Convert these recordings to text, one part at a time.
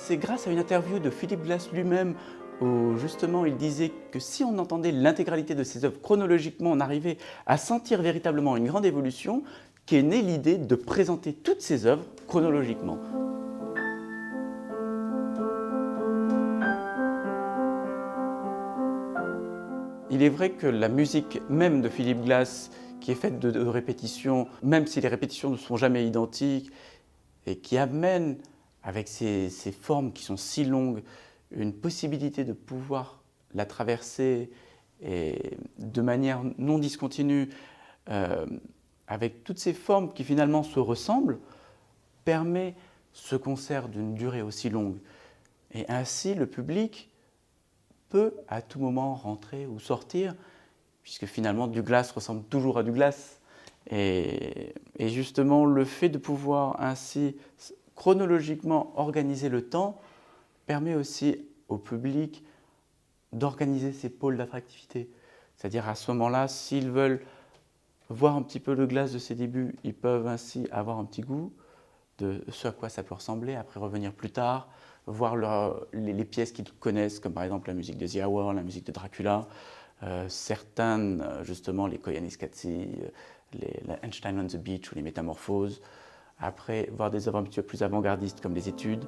C'est grâce à une interview de Philip Glass lui-même où justement il disait que si on entendait l'intégralité de ses œuvres chronologiquement, on arrivait à sentir véritablement une grande évolution, qu'est née l'idée de présenter toutes ses œuvres chronologiquement. Il est vrai que la musique même de Philip Glass, qui est faite de répétitions, même si les répétitions ne sont jamais identiques, et qui amène, avec ces formes qui sont si longues, une possibilité de pouvoir la traverser et de manière non discontinue, avec toutes ces formes qui finalement se ressemblent, permet ce concert d'une durée aussi longue. Et ainsi, le public peut à tout moment rentrer ou sortir, puisque finalement du Glass ressemble toujours à du Glass. Et justement, le fait de pouvoir ainsi chronologiquement organiser le temps permet aussi au public d'organiser ses pôles d'attractivité. C'est-à-dire à ce moment-là, s'ils veulent voir un petit peu le Glass de ses débuts, ils peuvent ainsi avoir un petit goût de ce à quoi ça peut ressembler, après revenir plus tard, voir les pièces qu'ils connaissent, comme par exemple la musique de The Hour, la musique de Dracula, certaines, justement, les Koyaanisqatsi, les Einstein on the Beach ou les Métamorphoses. Après, voir des œuvres un petit peu plus avant-gardistes comme les Études.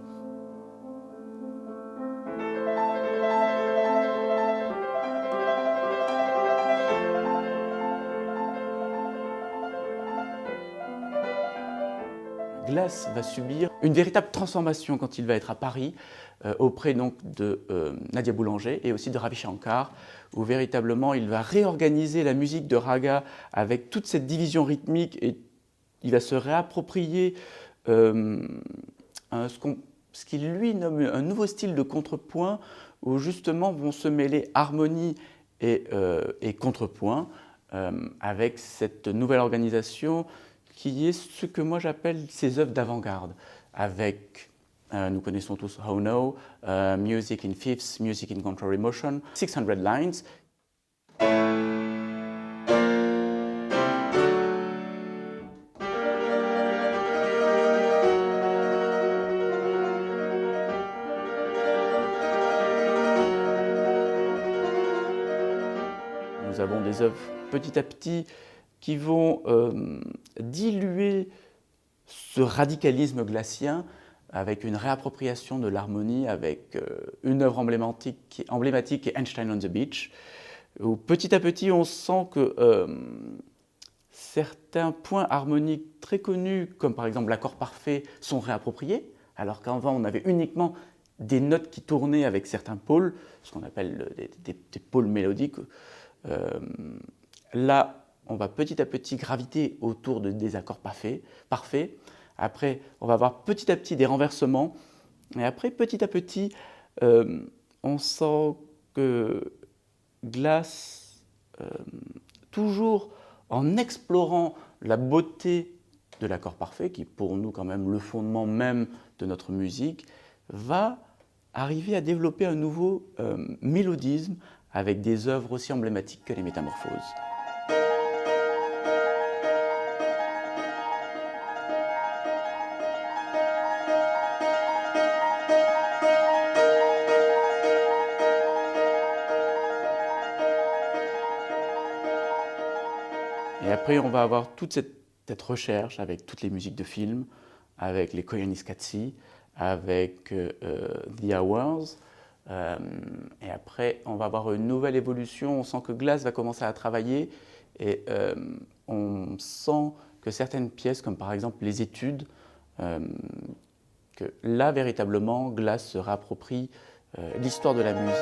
Glass va subir une véritable transformation quand il va être à Paris, auprès donc de Nadia Boulanger et aussi de Ravi Shankar, où véritablement il va réorganiser la musique de Raga avec toute cette division rythmique et il va se réapproprier ce qu'il lui nomme un nouveau style de contrepoint où justement vont se mêler harmonie et contrepoint avec cette nouvelle organisation qui est ce que moi j'appelle ces œuvres d'avant-garde, avec, nous connaissons tous How No, Music in Fifths, Music in Contrary Motion, 600 Lines. Nous avons des œuvres petit à petit qui vont diluer ce radicalisme glassien avec une réappropriation de l'harmonie, avec une œuvre emblématique qui est Einstein on the Beach, où petit à petit on sent que certains points harmoniques très connus, comme par exemple l'accord parfait, sont réappropriés, alors qu'avant on avait uniquement des notes qui tournaient avec certains pôles, ce qu'on appelle des pôles mélodiques. Là, on va petit à petit graviter autour des accords parfaits. Après, on va avoir petit à petit des renversements. Et après, petit à petit, on sent que Glass, toujours en explorant la beauté de l'accord parfait, qui est pour nous quand même le fondement même de notre musique, va arriver à développer un nouveau mélodisme avec des œuvres aussi emblématiques que les Métamorphoses. Et après, on va avoir toute cette recherche avec toutes les musiques de films, avec les Koyaanisqatsi, avec The Hours. Et après, on va avoir une nouvelle évolution. On sent que Glass va commencer à travailler et on sent que certaines pièces, comme par exemple les Études, que là, véritablement, Glass se réapproprie l'histoire de la musique.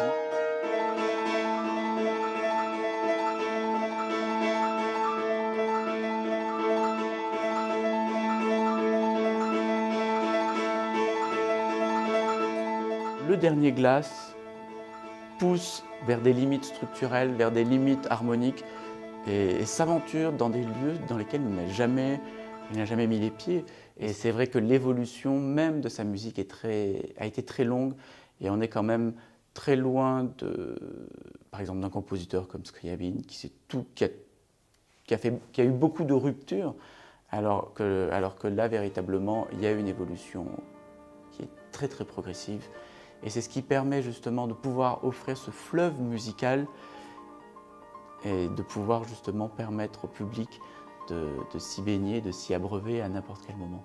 Le dernier Glass pousse vers des limites structurelles, vers des limites harmoniques et s'aventure dans des lieux dans lesquels il n'a jamais mis les pieds. Et c'est vrai que l'évolution même de sa musique a été très longue et on est quand même très loin par exemple, d'un compositeur comme Scriabin qui a eu beaucoup de ruptures, alors que là, véritablement, il y a une évolution qui est très très progressive. Et c'est ce qui permet justement de pouvoir offrir ce fleuve musical et de pouvoir justement permettre au public de s'y baigner, de s'y abreuver à n'importe quel moment.